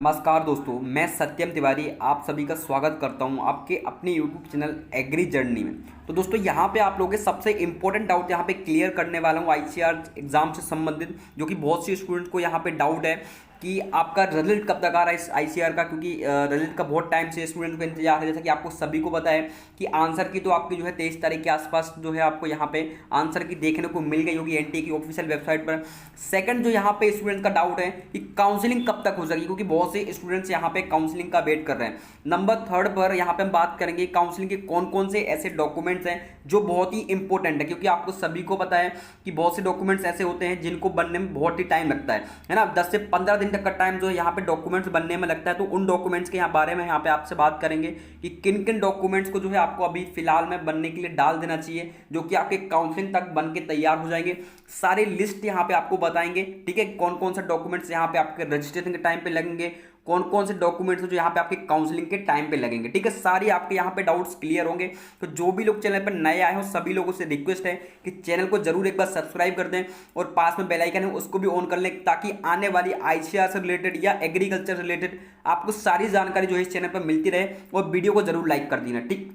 नमस्कार दोस्तों, मैं सत्यम तिवारी आप सभी का स्वागत करता हूं आपके अपने यूट्यूब चैनल एग्री जर्नी में। तो दोस्तों यहां पे आप लोगों के सबसे इंपॉर्टेंट डाउट यहां पे क्लियर करने वाला हूं आईसीआर एग्जाम से संबंधित, जो कि बहुत सी स्टूडेंट को यहां पे डाउट है कि आपका रिजल्ट कब तक आ रहा है इस आईसीआर का, क्योंकि रिजल्ट का बहुत टाइम से स्टूडेंट को इंतजार है। जैसा कि आपको सभी को पता है कि आंसर की तो आपकी जो है 23 तारीख के आसपास जो है आपको यहाँ पे आंसर की देखने को मिल गई होगी एनटीए की ऑफिशियल वेबसाइट पर। सेकंड जो यहाँ पे स्टूडेंट का डाउट है कि काउंसलिंग कब तक हो सकेगी, क्योंकि बहुत से स्टूडेंट्स यहाँ पे काउंसलिंग का वेट कर रहे हैं। नंबर थर्ड पर यहाँ पे हम बात करेंगे काउंसलिंग के कौन कौन से ऐसे डॉक्यूमेंट्स हैं जो बहुत ही इंपॉर्टेंट है, क्योंकि आपको सभी को पता है कि बहुत से डॉक्यूमेंट्स ऐसे होते हैं जिनको बनने में बहुत ही टाइम लगता है ना। 10 से 15 दिन तक का टाइम जो यहाँ पे डॉक्यूमेंट्स बनने में लगता है। तो उन डॉक्यूमेंट्स के बारे में यहाँ पे आपसे बात करेंगे कि किन किन डॉक्यूमेंट्स को जो है आपको अभी फिलहाल में बनने के लिए डाल देना चाहिए, जो कि आपके काउंसलिंग तक बन के तैयार हो जाएंगे। सारी लिस्ट यहाँ पे आपको बताएंगे, ठीक है, कौन कौन से डॉक्यूमेंट्स यहाँ पे आपके रजिस्ट्रेशन के टाइम पे लगेंगे, कौन कौन से डॉक्यूमेंट्स जो यहाँ पे आपके काउंसलिंग के टाइम पे लगेंगे, ठीक है। सारी आपके यहाँ पे डाउट्स क्लियर होंगे। तो जो भी लोग चैनल पर नए आए हो सभी लोगों से रिक्वेस्ट है कि चैनल को जरूर एक बार सब्सक्राइब कर दें और पास में बेल आइकन है उसको भी ऑन कर लें, ताकि आने वाली आईसीआर से रिलेटेड या एग्रीकल्चर से रिलेटेड आपको सारी जानकारी जो है इस चैनल पर मिलती रहे। और वीडियो को जरूर लाइक कर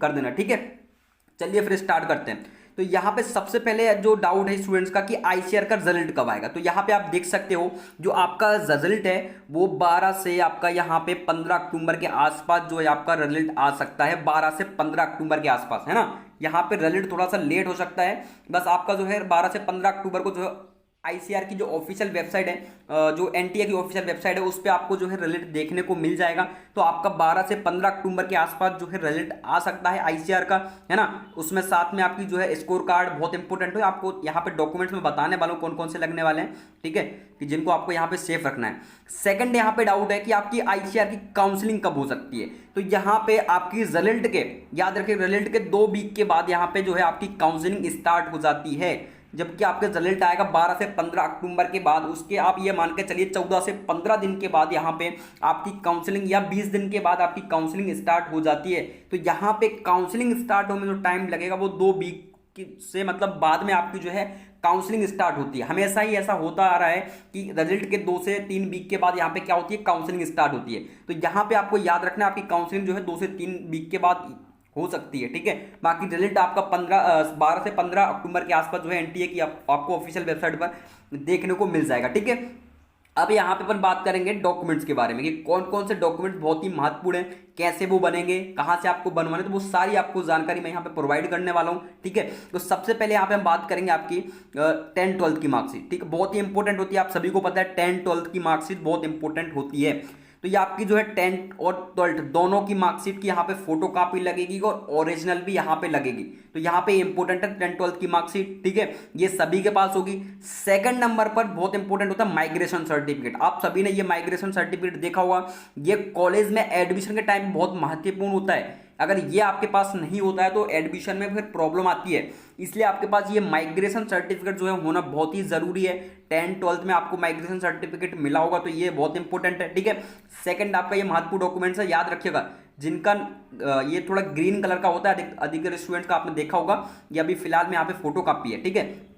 देना, ठीक है। चलिए फिर स्टार्ट करते हैं। तो यहाँ पे सबसे पहले जो डाउट है स्टूडेंट्स का कि आईसीआर का रिजल्ट कब आएगा, तो यहाँ पे आप देख सकते हो जो आपका रिजल्ट है वो 12 से आपका यहाँ पे 15 अक्टूबर के आसपास जो है आपका रिजल्ट आ सकता है। 12 से 15 अक्टूबर के आसपास, है ना। यहाँ पे रिजल्ट थोड़ा सा लेट हो सकता है, बस आपका जो है 12 से 15 अक्टूबर को जो है आईसीआर की जो ऑफिशियल वेबसाइट है, जो एनटीए की ऑफिशियल वेबसाइट है, उस पर आपको जो है रिजल्ट देखने को मिल जाएगा। तो आपका 12 से 15 अक्टूबर के आसपास जो है रिजल्ट आ सकता है आईसीआर का, है ना। उसमें साथ में आपकी जो है स्कोर कार्ड बहुत इंपॉर्टेंट है, आपको यहाँ पे डॉक्यूमेंट्स में बताने वाला हूँ कौन कौन से लगने वाले हैं, ठीक है, कि जिनको आपको यहाँ पे सेफ रखना है। सेकंड यहाँ पे डाउट है कि आपकी आईसीआर की काउंसलिंग कब हो सकती है, तो यहाँ पे आपकी रिजल्ट के, याद रखिए, रिजल्ट के 2 वीक के बाद यहाँ पे जो है आपकी काउंसलिंग स्टार्ट हो जाती है। जबकि आपका रिजल्ट आएगा 12 से 15 अक्टूबर के बाद, उसके आप ये मान के चलिए 14 से 15 दिन के बाद यहाँ पे आपकी काउंसलिंग, या 20 दिन के बाद आपकी काउंसलिंग स्टार्ट हो जाती है। तो यहाँ पे काउंसलिंग स्टार्ट होने में जो टाइम लगेगा वो 2 वीक से मतलब बाद में आपकी जो है काउंसलिंग स्टार्ट होती है। हमेशा ही ऐसा होता आ रहा है कि रिजल्ट के 2 से 3 वीक के बाद यहाँ पे क्या होती है, काउंसलिंग स्टार्ट होती है। तो यहाँ पे आपको याद रखना है आपकी काउंसलिंग जो है 2 से 3 वीक के बाद हो सकती है, ठीक है। बाकी रिजल्ट आपका 12 से 15 अक्टूबर के आसपास जो है एनटीए की आपको ऑफिशियल वेबसाइट पर देखने को मिल जाएगा, ठीक है। अब यहाँ पे अपन बात करेंगे डॉक्यूमेंट्स के बारे में कि कौन कौन से डॉक्यूमेंट्स बहुत ही महत्वपूर्ण हैं, कैसे वो बनेंगे, कहाँ से आपको बनवाने, तो वो सारी आपको जानकारी मैं यहाँ पे प्रोवाइड करने वाला हूँ, ठीक है। तो सबसे पहले यहाँ पे हम बात करेंगे आपकी 10th-12th की मार्कशीट, ठीक है, बहुत ही इंपॉर्टेंट होती है। आप सभी को पता है 10th-12th की मार्कशीट बहुत इंपॉर्टेंट होती है। तो ये आपकी जो है 10th और 12th दोनों की मार्कशीट की यहाँ पे फोटो कॉपी लगेगी और ओरिजिनल भी यहाँ पे लगेगी। तो यहाँ पे इंपॉर्टेंट है 10th-12th की मार्कशीट, ठीक है, ये सभी के पास होगी। सेकंड नंबर पर बहुत इंपॉर्टेंट होता है माइग्रेशन सर्टिफिकेट। आप सभी ने ये माइग्रेशन सर्टिफिकेट देखा होगा, ये कॉलेज में एडमिशन के टाइम बहुत महत्वपूर्ण होता है। अगर ये आपके पास नहीं होता है तो एडमिशन में फिर प्रॉब्लम आती है, इसलिए आपके पास ये माइग्रेशन सर्टिफिकेट जो है होना बहुत ही जरूरी है। 10th-12th में आपको माइग्रेशन सर्टिफिकेट मिला होगा तो ये बहुत इंपॉर्टेंट है, ठीक है। सेकंड आपका ये महत्वपूर्ण डॉक्यूमेंट्स है, याद रखिएगा, जिनका ये थोड़ा ग्रीन कलर का होता है अधिकतर स्टूडेंट्स का आपने देखा होगा, ये अभी फिलहाल में यहाँ पे फोटो कॉपी है, ठीक है।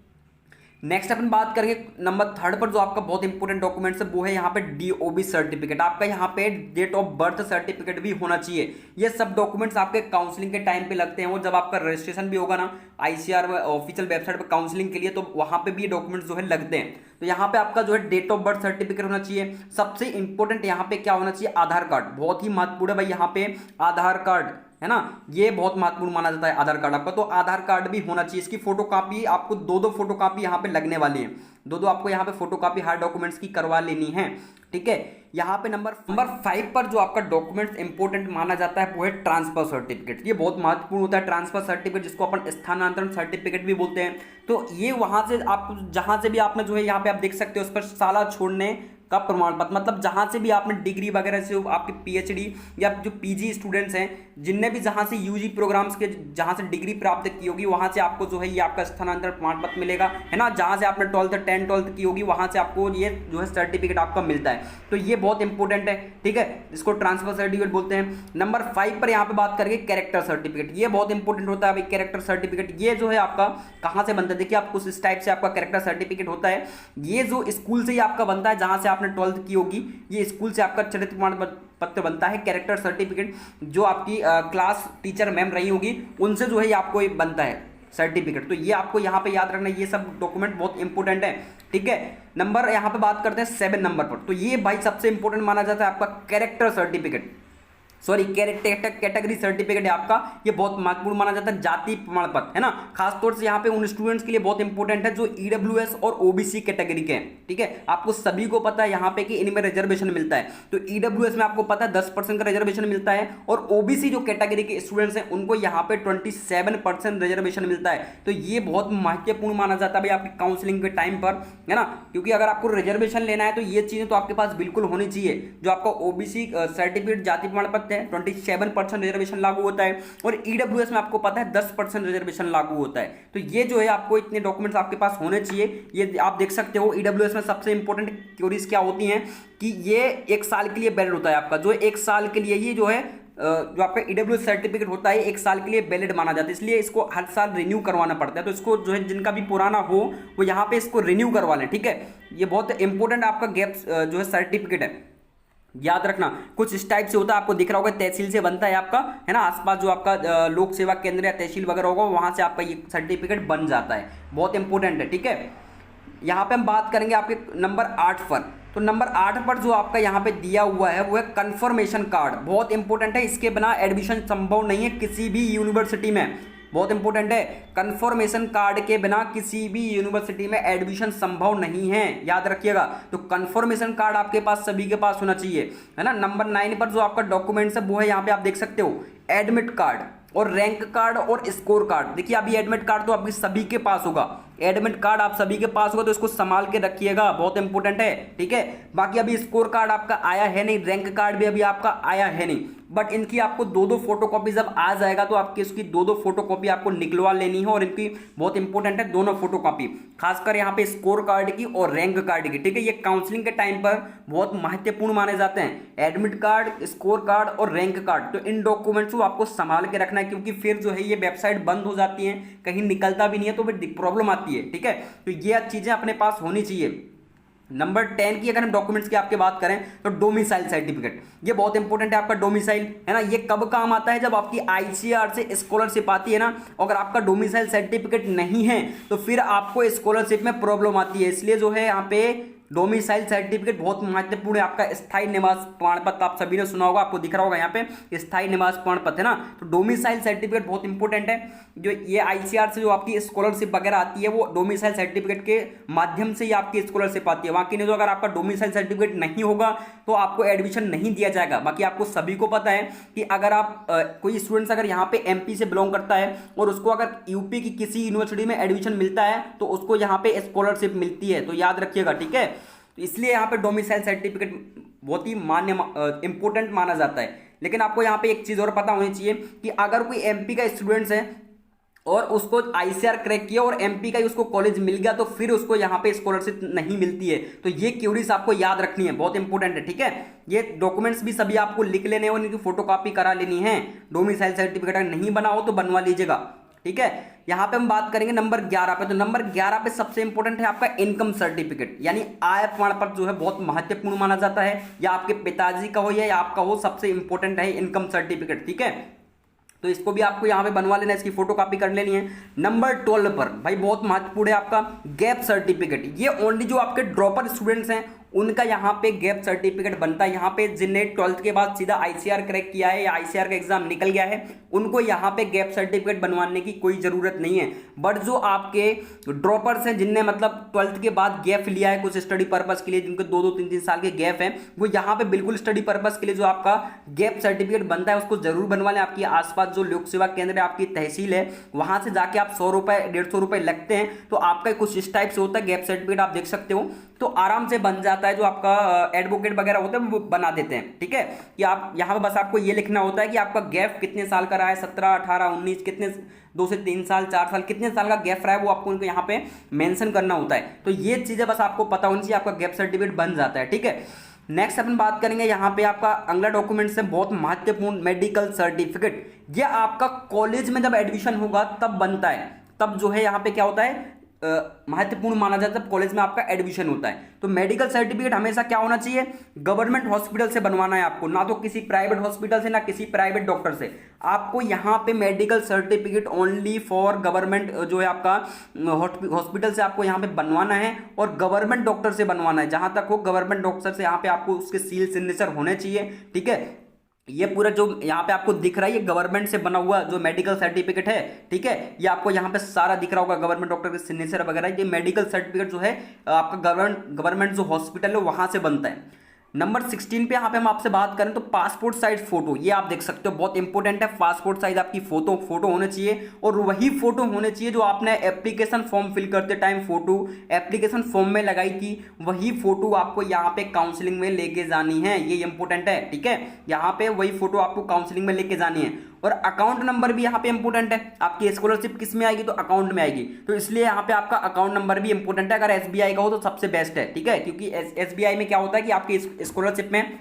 नेक्स्ट अपन बात करेंगे नंबर 3 पर जो आपका बहुत इंपॉर्टेंट डॉक्यूमेंट्स है वो है यहाँ पे डीओबी सर्टिफिकेट। आपका यहाँ पे डेट ऑफ बर्थ सर्टिफिकेट भी होना चाहिए। ये सब डॉक्यूमेंट्स आपके काउंसलिंग के टाइम पे लगते हैं, और जब आपका रजिस्ट्रेशन भी होगा ना आईसीआर ऑफिशियल वेबसाइट पर काउंसलिंग के लिए, तो वहां पे भी ये डॉक्यूमेंट्स जो है लगते हैं। तो यहाँ पे आपका जो है डेट ऑफ बर्थ सर्टिफिकेट होना चाहिए। सबसे इंपॉर्टेंट यहाँ पे क्या होना चाहिए, आधार कार्ड, बहुत ही महत्वपूर्ण है भाई। यहाँ पे आधार कार्ड है ना, ये बहुत महत्वपूर्ण माना जाता है आधार कार्ड आपका, तो आधार कार्ड भी होना चाहिए। इसकी फोटो कॉपी आपको 2 फोटो कॉपी यहाँ पे लगने वाली है, 2 आपको यहाँ पे फोटो कॉपी हर डॉक्यूमेंट्स की करवा लेनी है, ठीक है। यहाँ पे नंबर 5 पर जो आपका डॉक्यूमेंट्स इंपॉर्टेंट माना जाता है वो है ट्रांसफर सर्टिफिकेट। ये बहुत महत्वपूर्ण होता है ट्रांसफर सर्टिफिकेट, जिसको अपन स्थानांतरण सर्टिफिकेट भी बोलते हैं। तो ये वहां से आप जहां से भी आपने जो है यहाँ पे आप देख सकते हो उस पर साला छोड़ने का प्रमाण पत्र, मतलब जहां से भी आपने डिग्री वगैरह से आपके पीएचडी या जो पीजी स्टूडेंट्स हैं जिनने भी जहां से यूजी प्रोग्राम्स के जहां से डिग्री प्राप्त की होगी, वहां से आपको जो है ये आपका स्थानांतरण प्रमाण पत्र मिलेगा, है ना। जहां से आपने 10th-12th की होगी वहां से आपको ये जो है सर्टिफिकेट आपका मिलता है। तो ये बहुत इंपॉर्टेंट है, ठीक है, इसको ट्रांसफर सर्टिफिकेट बोलते हैं। नंबर 5 पर यहाँ पे बात करेंगे कैरेक्टर सर्टिफिकेट। ये बहुत इंपॉर्टेंट होता है भाई कैरेक्टर सर्टिफिकेट। ये जो है आपका कहां से बनता है, देखिए आप कुछ इस टाइप से आपका कैरेक्टर सर्टिफिकेट होता है। ये जो स्कूल से ही आपका बनता है जहां से आपने आपने 12th की होगी, ये स्कूल से आपका चरित्र प्रमाण पत्र बनता है। कैरेक्टर सर्टिफिकेट जो आपकी क्लास टीचर मैम रही होगी उनसे जो है ये आपको ये बनता है सर्टिफिकेट। तो ये आपको यहाँ पे याद रखना है, ये सब डॉक्यूमेंट बहुत इंपॉर्टेंट है, ठीक है। नंबर यहाँ पे बात करते हैं 7 नंबर पर, तो ये भाई सबसे इंपॉर्टेंट माना जाता है आपका character certificate, sorry category certificate है आपका, ये बहुत महत्वपूर्ण माना जाता है। जाति प्रमाण पत्र है ना, खासतौर से यहाँ पे उन स्टूडेंट्स के लिए बहुत इंपॉर्टेंट है जो ईडब्ल्यूएस और ओबीसी कैटेगरी के हैं, ठीक है। आपको सभी को पता है यहाँ पे कि इनमें रिजर्वेशन मिलता है, तो ईडब्ल्यूएस में आपको पता है 10% का रिजर्वेशन मिलता है, और ओबीसी जो कैटेगरी के स्टूडेंट्स हैं उनको यहाँ पे 27% रिजर्वेशन मिलता है। तो ये बहुत महत्वपूर्ण माना जाता है भाई आपकी काउंसलिंग के टाइम पर, है ना, क्योंकि अगर आपको रिजर्वेशन लेना है तो ये चीजें तो आपके पास बिल्कुल होनी चाहिए। जो आपका ओबीसी सर्टिफिकेट जाति प्रमाण पत्र 27% रिजर्वेशन लागू होता है, और ईडब्ल्यूएस में आपको पता है 10% रिजर्वेशन लागू होता है। तो ये जो है आपको इतने डॉक्यूमेंट्स आपके पास होने चाहिए। ये आप देख सकते हो ईडब्ल्यूएस में सबसे इंपॉर्टेंट क्वेरीज क्या होती हैं कि ये 1 साल के लिए वैलिड होता है आपका, जो 1 साल के लिए ये जो है जो आपका ईडब्ल्यूएस सर्टिफिकेट होता है 1 साल के लिए वैलिड माना जाता है, इसलिए इसको हर साल रिन्यू करवाना पड़ता है। तो इसको जो है जिनका भी पुराना हो वो यहाँ पे इसको रिन्यू करवा लें, ठीक है। ये बहुत इंपॉर्टेंट आपका गैप जो है सर्टिफिकेट है, याद रखना। कुछ इस टाइप से होता है, आपको दिख रहा होगा तहसील से बनता है आपका, है ना, आसपास जो आपका लोक सेवा केंद्र या तहसील वगैरह होगा वहां से आपका ये सर्टिफिकेट बन जाता है, बहुत इंपॉर्टेंट है, ठीक है। यहाँ पे हम बात करेंगे आपके नंबर 8 पर, तो नंबर 8 पर जो आपका यहाँ पे दिया हुआ है वो है कंफर्मेशन कार्ड, बहुत इंपॉर्टेंट है। इसके बिना एडमिशन संभव नहीं है किसी भी यूनिवर्सिटी में, बहुत इंपॉर्टेंट है। कंफर्मेशन कार्ड के बिना किसी भी यूनिवर्सिटी में एडमिशन संभव नहीं है, याद रखिएगा। तो कंफर्मेशन कार्ड आपके पास सभी के पास होना चाहिए, है ना। नंबर 9 पर जो आपका डॉक्यूमेंट्स है वो है यहाँ पे आप देख सकते हो एडमिट कार्ड और रैंक कार्ड और स्कोर कार्ड। देखिए अभी एडमिट कार्ड तो आपके सभी के पास होगा, एडमिट कार्ड आप सभी के पास होगा, तो इसको संभाल के रखिएगा, बहुत इंपॉर्टेंट है, ठीक है। बाकी अभी स्कोर कार्ड आपका आया है नहीं, रैंक कार्ड भी अभी आपका आया है नहीं, बट इनकी आपको 2-2 फोटोकॉपी जब आ जाएगा तो आपकी इसकी 2-2 फोटोकॉपी आपको निकलवा लेनी है, और इनकी बहुत इंपॉर्टेंट है दोनों फोटोकॉपी, खासकर यहाँ पे स्कोर कार्ड की और रैंक कार्ड की, ठीक है। ये काउंसलिंग के टाइम पर बहुत महत्वपूर्ण माने जाते हैं, एडमिट कार्ड, स्कोर कार्ड और रैंक कार्ड। तो इन डॉक्यूमेंट्स को आपको संभाल के रखना है, क्योंकि फिर जो है ये वेबसाइट बंद हो जाती है, कहीं निकलता भी नहीं है तो फिर प्रॉब्लम आती है, ठीक है। तो ये चीजें अपने पास होनी चाहिए। नंबर 10 की अगर हम डॉक्यूमेंट्स की आपके बात करें तो डोमिसाइल सर्टिफिकेट, ये बहुत इंपॉर्टेंट है आपका डोमिसाइल, है ना। ये कब काम आता है, जब आपकी आईसीआर से स्कॉलरशिप आती है ना, अगर आपका डोमिसाइल सर्टिफिकेट नहीं है तो फिर आपको स्कॉलरशिप में प्रॉब्लम आती है। इसलिए जो है यहाँ पे डोमिसाइल सर्टिफिकेट बहुत महत्वपूर्ण है। आपका स्थायी निवास प्रमाण पत्र आप सभी ने सुना होगा, आपको दिख रहा होगा यहाँ पे स्थायी निवास प्रमाण पत्र, है ना। तो डोमिसाइल सर्टिफिकेट बहुत इंपॉर्टेंट है। जो ये आईसीआर से जो आपकी स्कॉलरशिप वगैरह आती है वो डोमिसाइल सर्टिफिकेट के माध्यम से ही आपकी स्कॉलरशिप आती है। बाकी नहीं, तो अगर आपका डोमिसाइल सर्टिफिकेट नहीं होगा तो आपको एडमिशन नहीं दिया जाएगा। बाकी आपको सभी को पता है कि अगर आप कोई स्टूडेंट्स अगर यहाँ पे एमपी से बिलोंग करता है और उसको अगर यूपी की किसी यूनिवर्सिटी में एडमिशन मिलता है तो उसको यहाँ पे स्कॉलरशिप मिलती है, तो याद रखिएगा, ठीक है। तो इसलिए यहाँ पे डोमिसाइल सर्टिफिकेट बहुत ही मान्य इंपॉर्टेंट माना जाता है। लेकिन आपको यहाँ पे एक चीज़ और पता होनी चाहिए कि अगर कोई एमपी का स्टूडेंट्स है और उसको आईसीआर क्रैक किया और एमपी का ही उसको कॉलेज मिल गया तो फिर उसको यहाँ पे स्कॉलरशिप नहीं मिलती है। तो ये क्यूरीज आपको याद रखनी है, बहुत इंपॉर्टेंट है, ठीक है। ये डॉक्यूमेंट्स भी सभी आपको लिख लेने और इनकी फोटोकॉपी करा लेनी है। डोमिसाइल सर्टिफिकेट अगर नहीं बना हो तो बनवा लीजिएगा, ठीक है। यहाँ पे हम बात करेंगे नंबर 11 पे, तो नंबर 11 पे सबसे इंपॉर्टेंट है आपका इनकम सर्टिफिकेट, यानी आय प्रमाण पत्र जो है बहुत महत्वपूर्ण माना जाता है। या आपके पिताजी का हो या आपका हो, सबसे इंपॉर्टेंट है इनकम सर्टिफिकेट, ठीक है। तो इसको भी आपको यहाँ पे बनवा लेना है, इसकी फोटोकॉपी कर लेनी है। नंबर 12 पर भाई बहुत महत्वपूर्ण है आपका गैप सर्टिफिकेट। ये ओनली जो आपके ड्रॉपर स्टूडेंट्स हैं उनका यहाँ पे गैप सर्टिफिकेट बनता है। यहाँ पे जिनने 12th के बाद सीधा आईसीआर क्रैक किया है या आईसीआर का एग्जाम निकल गया है उनको यहाँ पे गैप सर्टिफिकेट बनवाने की कोई जरूरत नहीं है। बट जो आपके ड्रॉपर्स हैं जिनने मतलब 12th के बाद गैप लिया है कुछ स्टडी पर्पस के लिए, जिनके 2-2 3-3 साल के गैप हैं, वो यहाँ पे बिल्कुल स्टडी पर्पस के लिए जो आपका गैप सर्टिफिकेट बनता है उसको जरूर बनवा लें। आपकी आसपास जो लोक सेवा केंद्र है, आपकी तहसील है, वहां से जाके आप 100 रुपए 150 रुपए लगते हैं तो आपका कुछ इस टाइप से होता है गैप सर्टिफिकेट, आप देख सकते हो, तो आराम से बन जाता है। जो आपका एडवोकेट वगैरह होते हैं वो बना देते हैं, ठीक है। कि आप यहाँ पर बस आपको ये लिखना होता है कि आपका गैप कितने साल का रहा है, 17, 18, 19, कितने 2 से 3 साल 4 साल कितने साल का गैप रहा है वो आपको उनको यहाँ पे मेंशन करना होता है। तो ये चीजें बस आपको पता होनी चाहिए, आपका गैप सर्टिफिकेट बन जाता है, ठीक है। नेक्स्ट अपन बात करेंगे यहाँ पे आपका अगला डॉक्यूमेंट से बहुत महत्वपूर्ण मेडिकल सर्टिफिकेट। ये आपका कॉलेज में जब एडमिशन होगा तब बनता है, तब जो है यहाँ पे क्या होता है महत्वपूर्ण माना जाता है जब कॉलेज में आपका एडमिशन होता है। तो मेडिकल सर्टिफिकेट हमेशा क्या होना चाहिए, गवर्नमेंट हॉस्पिटल से बनवाना है आपको, ना तो किसी प्राइवेट हॉस्पिटल से, ना किसी प्राइवेट डॉक्टर से। आपको यहाँ पे medical certificate only for government जो है आपका हॉस्पिटल से आपको यहाँ पे बनवाना है, और गवर्नमेंट डॉक्टर से बनवाना है। जहां तक हो गवर्नमेंट डॉक्टर से यहाँ पे आपको उसके सील सिग्नेचर होने चाहिए, ठीक है। ये पूरा जो यहाँ पे आपको दिख रहा है ये गवर्नमेंट से बना हुआ जो मेडिकल सर्टिफिकेट है, ठीक है। ये आपको यहाँ पे सारा दिख रहा होगा, गवर्नमेंट डॉक्टर के सिग्नेचर वगैरह। ये मेडिकल सर्टिफिकेट जो है आपका गवर्नमेंट जो हॉस्पिटल है वहां से बनता है। नंबर 16 पे यहाँ पे हम आपसे बात करें तो पासपोर्ट साइज फोटो, ये आप देख सकते हो, बहुत इंपॉर्टेंट है। पासपोर्ट साइज आपकी फोटो होने चाहिए, और वही फोटो होने चाहिए जो आपने एप्लीकेशन फॉर्म फिल करते टाइम फोटो एप्लीकेशन फॉर्म में लगाई थी, वही फोटो आपको यहाँ पे काउंसलिंग में लेके जानी है। ये इंपॉर्टेंट है, ठीक है। यहाँ पे वही फोटो आपको काउंसलिंग में लेके जानी है। और अकाउंट नंबर भी यहाँ पे इंपॉर्टेंट है। आपकी स्कॉलरशिप किस में आएगी, तो अकाउंट में आएगी, तो इसलिए यहाँ पे आपका अकाउंट नंबर भी इंपॉर्टेंट है। अगर एसबीआई का हो तो सबसे बेस्ट है, ठीक है, क्योंकि एसबीआई में क्या होता है कि आपकी स्कॉलरशिप में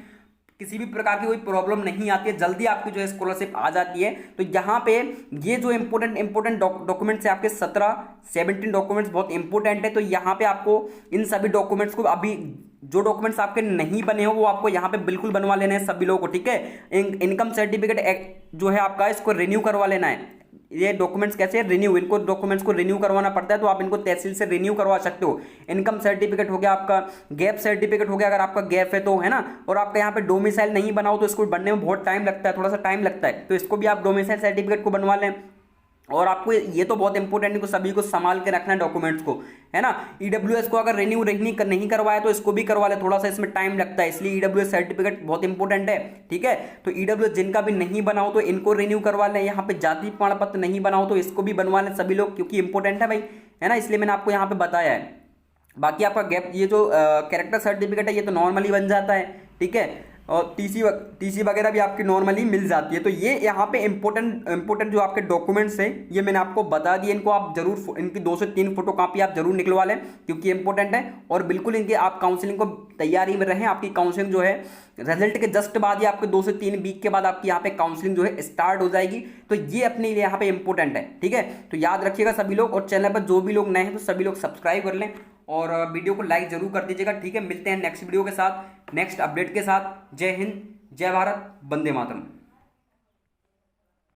किसी भी प्रकार की कोई प्रॉब्लम नहीं आती है, जल्दी आपकी जो है स्कॉलरशिप आ जाती है। तो यहाँ पे ये जो इंपॉर्टेंट डॉक्यूमेंट्स है आपके 17 डॉक्यूमेंट्स बहुत इंपॉर्टेंट है। तो यहाँ पे आपको इन सभी डॉक्यूमेंट्स को, अभी जो डॉक्यूमेंट्स आपके नहीं बने हो वो आपको यहाँ पे बिल्कुल बनवा लेने हैं सभी लोगों को, ठीक है। इनकम सर्टिफिकेट जो है आपका, इसको रिन्यू करवा लेना है। ये डॉक्यूमेंट्स कैसे रिन्यू, इनको डॉक्यूमेंट्स को रिन्यू करवाना पड़ता है, तो आप इनको तहसील से रिन्यू करवा सकते हो। इनकम सर्टिफिकेट हो गया आपका, गैप सर्टिफिकेट हो गया अगर आपका गैप है तो, है ना। और आपका यहाँ पे डोमिसाइल नहीं बनाओ तो इसको बनने में बहुत टाइम लगता है, थोड़ा सा टाइम लगता है, तो इसको भी आप डोमिसाइल सर्टिफिकेट को बनवा लें। और आपको ये तो बहुत इंपॉर्टेंट है कि सभी को संभाल के रखना है डॉक्यूमेंट्स को, है ना। ईडब्ल्यूएस को अगर रिन्यू नहीं करवाया तो इसको भी करवा ले, थोड़ा सा इसमें टाइम लगता है, इसलिए ईडब्ल्यूएस सर्टिफिकेट बहुत इंपॉर्टेंट है, ठीक है। तो ईडब्ल्यूएस जिनका भी नहीं बनाओ तो इनको रिन्यू करवा लें। यहाँ पे जाति प्रमाण पत्र नहीं बनाओ तो इसको भी बनवा लें सभी लोग, क्योंकि इंपॉर्टेंट है भाई, है ना, इसलिए मैंने आपको यहाँ पे बताया है। बाकी आपका गैप, ये जो कैरेक्टर सर्टिफिकेट है ये तो नॉर्मली बन जाता है, ठीक है। और टीसी वगैरह भी आपकी नॉर्मली मिल जाती है। तो ये यहाँ पे इंपॉर्टेंट जो आपके डॉक्यूमेंट्स हैं ये मैंने आपको बता दिए। इनको आप जरूर, इनकी 2 से 3 फोटो कापी आप जरूर निकलवा लें, क्योंकि इंपॉर्टेंट है। और बिल्कुल इनके आप काउंसलिंग को तैयारी में रहें। आपकी काउंसलिंग जो है रिजल्ट के जस्ट बाद ही, आपके 2 से 3 वीक के बाद आपकी यहाँ पे काउंसलिंग जो है स्टार्ट हो जाएगी। तो ये अपने लिए यहाँ पे इंपॉर्टेंट है, ठीक है। तो याद रखिएगा सभी लोग, और चैनल पर जो भी लोग नए हैं तो सभी लोग सब्सक्राइब कर लें, और वीडियो को लाइक जरूर कर दीजिएगा, ठीक है। मिलते हैं नेक्स्ट वीडियो के साथ, नेक्स्ट अपडेट के साथ। जय हिंद, जय भारत, वंदे मातरम।